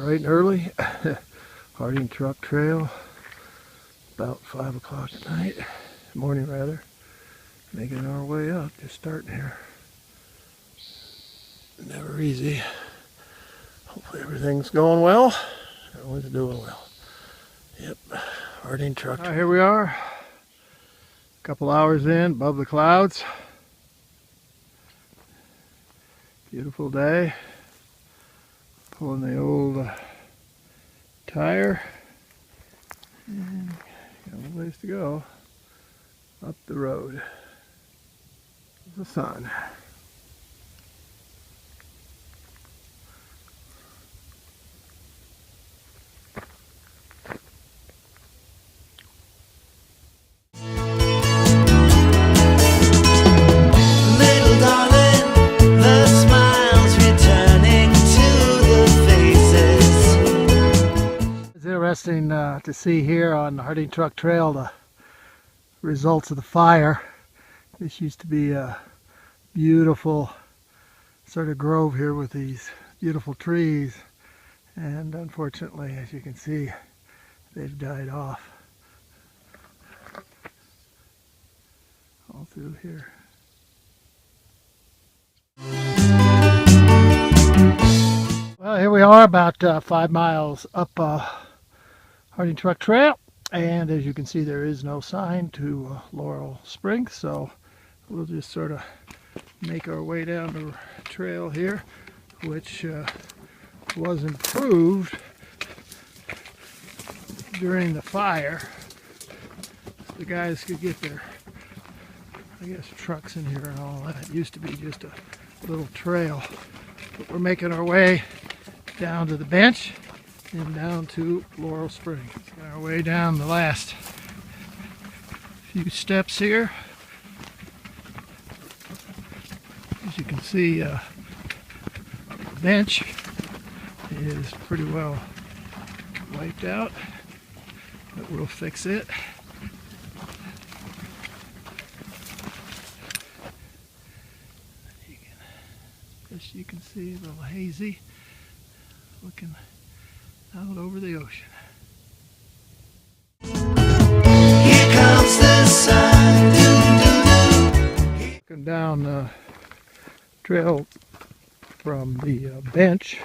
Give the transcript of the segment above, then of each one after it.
bright and early. Harding Truck Trail, about 5 o'clock at night, morning rather. Making our way up, just starting here. Never easy. Hopefully everything's going well. Everyone's doing well. Yep, Harding Truck Trail. Here we are, a couple hours in, above the clouds. Beautiful day. Pulling the old tire. And got a ways to go up the road. The sun. Interesting to see here on the Harding Truck Trail the results of the fire. This used to be a beautiful sort of grove here with these beautiful trees, and unfortunately, as you can see, they've died off all through here. Well, here we are about 5 miles up Harding Truck Trail, and as you can see, there is no sign to Laurel Springs, so we'll just sort of make our way down the trail here, which was improved during the fire. The guys could get their, I guess, trucks in here and all that. It used to be just a little trail, but we're making our way down to the bench and down to Laurel Springs. Our way down the last few steps here. As you can see, the bench is pretty well wiped out, but we'll fix it. As you can see, a little hazy, looking out over the ocean. Here comes the sun. Looking down the trail from the bench,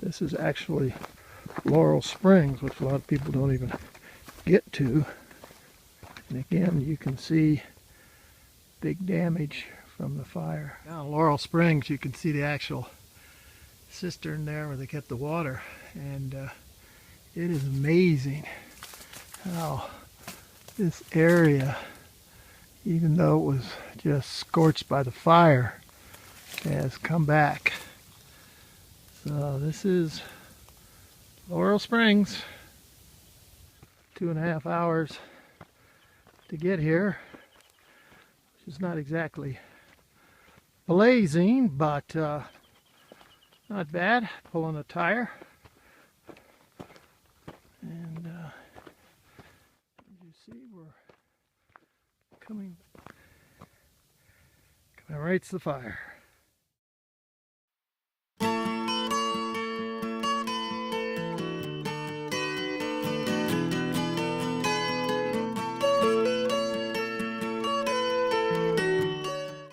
this is actually Laurel Springs, which a lot of people don't even get to. And again, you can see big damage from the fire. Down Laurel Springs, you can see the actual cistern there where they kept the water, and it is amazing how this area, even though it was just scorched by the fire, has come back. So this is Laurel Springs. 2.5 hours to get here, which is not exactly blazing, but not bad. Pulling a tire, and as you see, we're coming right to the fire.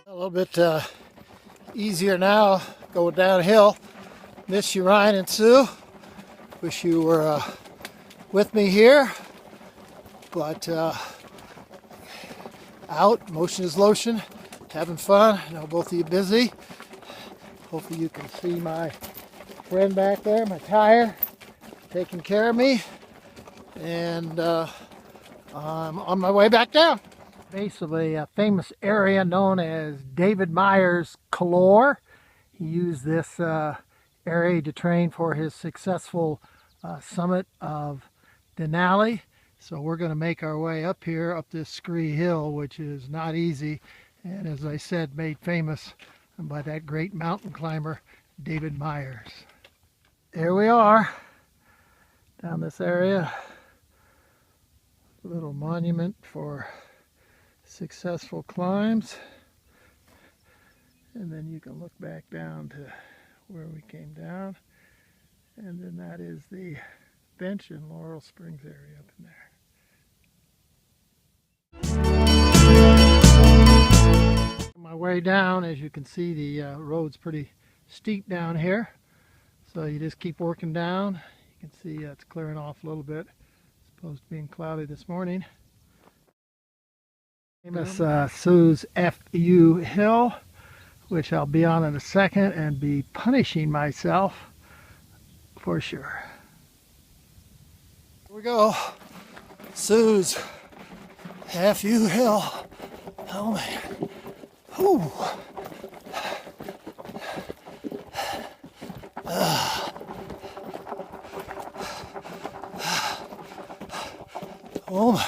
A little bit easier now going downhill. Miss you, Ryan and Sue. Wish you were with me here, but out, motion is lotion, having fun. I know both of you busy. Hopefully you can see my friend back there, my tire, taking care of me, and I'm on my way back down. Base of a famous area known as David Meyer's Calore. He used this area to train for his successful summit of Denali. So we're going to make our way up here, up this scree hill, which is not easy, and as I said, made famous by that great mountain climber, David Myers. Here we are, down this area. A little monument for successful climbs. And then you can look back down to where we came down. And then that is the bench in Laurel Springs area up in there. On my way down, as you can see, the road's pretty steep down here. So you just keep working down. You can see it's clearing off a little bit. It's supposed to be cloudy this morning. Famous Sue's FU Hill, which I'll be on in a second and be punishing myself for sure. Here we go. Sue's FU Hill. Oh man. Whew. Oh my.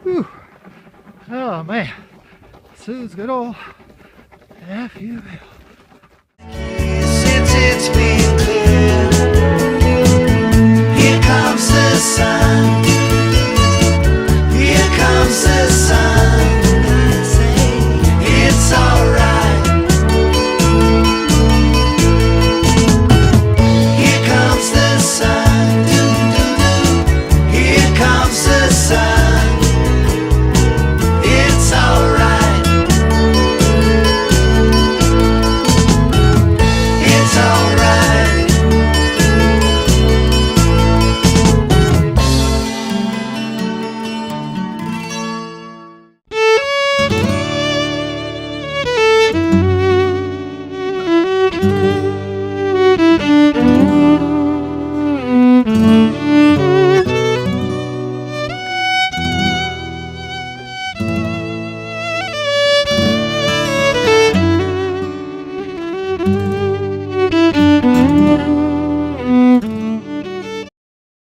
Whew. Oh man. Sue's good old FU Hill. Since it's been